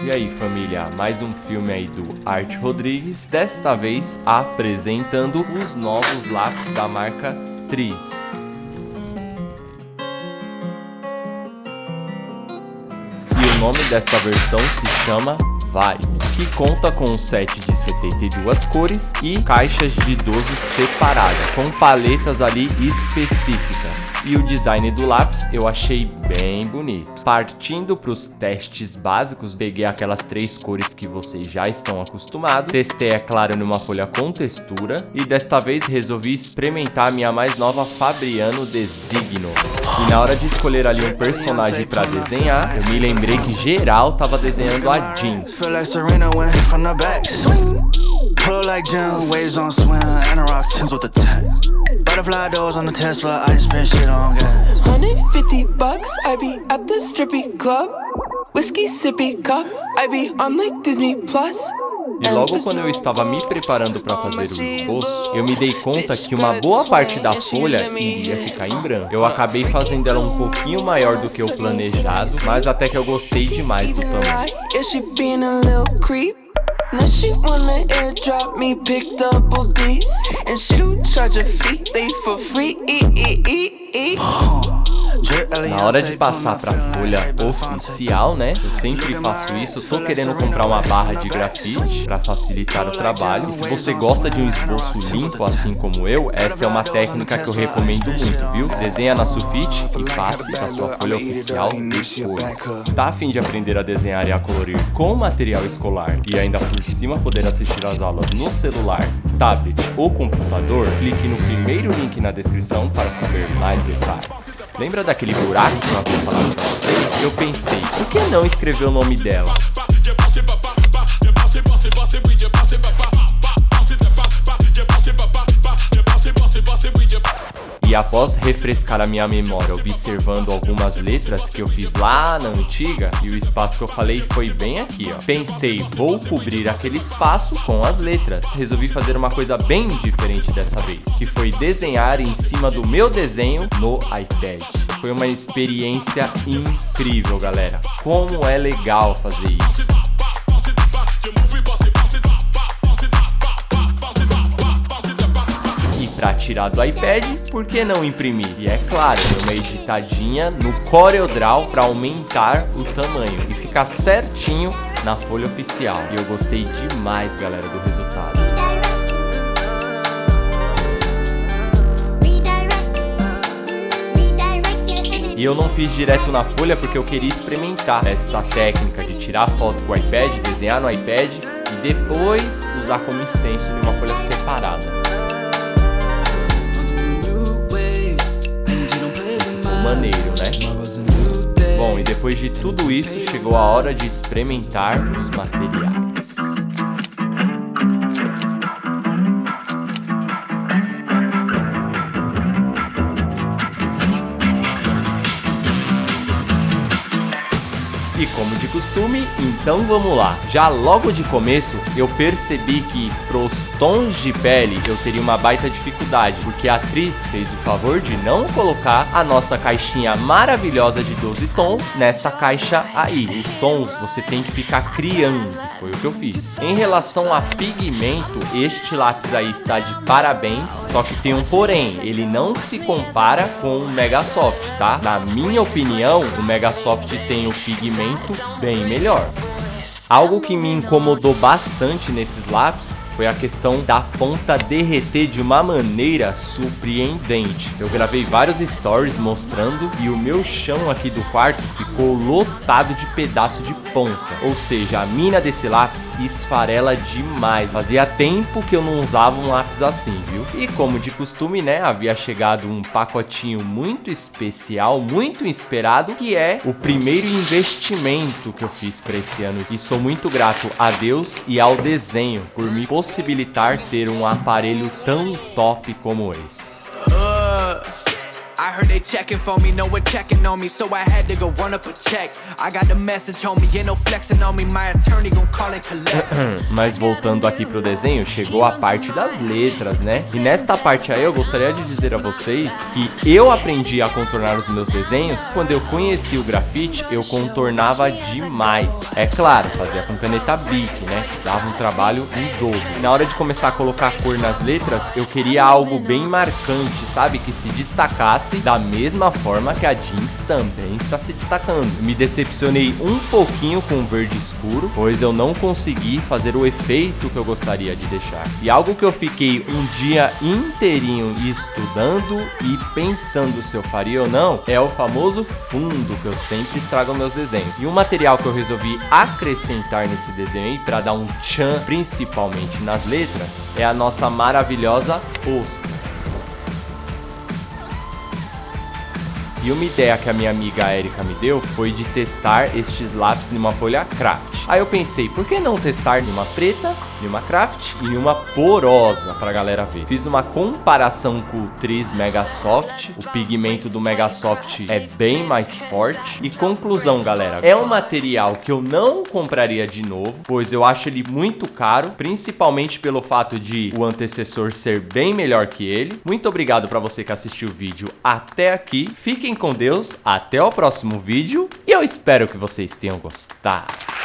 E aí, família, mais um filme aí do Art Rodrigues, desta vez apresentando os novos lápis da marca Tris. E o nome desta versão se chama Vibes, que conta com um set de 72 cores e caixas de 12 separadas, com paletas ali específicas. E o design do lápis eu achei bem bonito. Partindo para os testes básicos, peguei aquelas 3 cores que vocês já estão acostumados, testei, é claro, numa folha com textura e desta vez resolvi experimentar a minha mais nova Fabriano Designo. E na hora de escolher ali um personagem para desenhar, eu me lembrei que geral tava desenhando a Jinx. Pull like Jim, waves on swim, and a rock Timbs with the tech. Butterfly doors on the Tesla, I just spend shit on gas. $150, I be at the strippy club. Whiskey sippy cup, I be on like Disney Plus. E logo quando eu estava me preparando para fazer o esboço, eu me dei conta que uma boa parte da folha iria ficar em branco. Eu acabei fazendo ela um pouquinho maior do que o planejado, mas até que eu gostei demais do tamanho. Now she wanna airdrop me, pick double D's. And she don't charge a fee, they for free. Na hora de passar pra folha oficial, né? Eu sempre faço isso, tô querendo comprar uma barra de grafite pra facilitar o trabalho. E se você gosta de um esboço limpo, assim como eu, esta é uma técnica que eu recomendo muito, viu? Desenha na sulfite e passe pra sua folha oficial depois. Tá a fim de aprender a desenhar e a colorir com material escolar e ainda por cima poder assistir às aulas no celular, tablet ou computador? Clique no primeiro link na descrição para saber mais detalhes. Lembra daquele buraco que eu havia falado pra vocês? Eu pensei, por que não escrever o nome dela? E após refrescar a minha memória observando algumas letras que eu fiz lá na antiga, e o espaço que eu falei foi bem aqui, ó. Pensei, vou cobrir aquele espaço com as letras. Resolvi fazer uma coisa bem diferente dessa vez, que foi desenhar em cima do meu desenho no iPad. Foi uma experiência incrível, galera. Como é legal fazer isso. Pra tirar do iPad, por que não imprimir? E é claro, dei uma editadinha no CorelDRAW para aumentar o tamanho e ficar certinho na folha oficial. E eu gostei demais, galera, do resultado. E eu não fiz direto na folha porque eu queria experimentar esta técnica de tirar foto com o iPad, desenhar no iPad e depois usar como stencil em uma folha separada. Maneiro, né? Bom, e depois de tudo isso, chegou a hora de experimentar os materiais. E como de costume, então vamos lá. Já logo de começo, eu percebi que pros tons de pele eu teria uma baita dificuldade, porque a atriz fez o favor de não colocar a nossa caixinha maravilhosa de 12 tons nesta caixa aí. Os tons você tem que ficar criando, e foi o que eu fiz. Em relação a pigmento, este lápis aí está de parabéns, só que tem um porém, ele não se compara com o Megasoft, tá? Na minha opinião, o Megasoft tem o pigmento bem melhor. Algo que me incomodou bastante nesses lápis foi a questão da ponta derreter de uma maneira surpreendente. Eu gravei vários stories mostrando e o meu chão aqui do quarto ficou lotado de pedaço de ponta. Ou seja, a mina desse lápis esfarela demais. Fazia tempo que eu não usava um lápis assim, viu? E como de costume, né, havia chegado um pacotinho muito especial, muito esperado, que é o primeiro investimento que eu fiz para esse ano. E sou muito grato a Deus e ao desenho por me possibilitar ter um aparelho tão top como esse. I heard they checking for me, no one checking on me, so I had to go run up a check. I got the message on me, ain't no flexing on me, my attorney gon' call and collect. Mas voltando aqui pro desenho, chegou a parte das letras, né? E nesta parte aí eu gostaria de dizer a vocês que eu aprendi a contornar os meus desenhos. Quando eu conheci o grafite, eu contornava demais. É claro, fazia com caneta Bic, né? Dava um trabalho em dobro. E na hora de começar a colocar cor nas letras, eu queria algo bem marcante, sabe? Que se destacasse da mesma forma que a Jinx também está se destacando. Me decepcionei um pouquinho com o verde escuro, pois eu não consegui fazer o efeito que eu gostaria de deixar. E algo que eu fiquei um dia inteirinho estudando e pensando se eu faria ou não, é o famoso fundo que eu sempre estrago meus desenhos. E o material que eu resolvi acrescentar nesse desenho aí, para dar um tchan, principalmente nas letras, é a nossa maravilhosa osca. E uma ideia que a minha amiga Erika me deu foi de testar estes lápis numa folha craft. Aí eu pensei, por que não testar numa preta, numa craft e numa porosa pra galera ver? Fiz uma comparação com o Tris Mega Soft. O pigmento do Mega Soft é bem mais forte. E conclusão, galera, é um material que eu não compraria de novo, pois eu acho ele muito caro, principalmente pelo fato de o antecessor ser bem melhor que ele. Muito obrigado pra você que assistiu o vídeo até aqui. Fiquem com Deus, até o próximo vídeo e eu espero que vocês tenham gostado.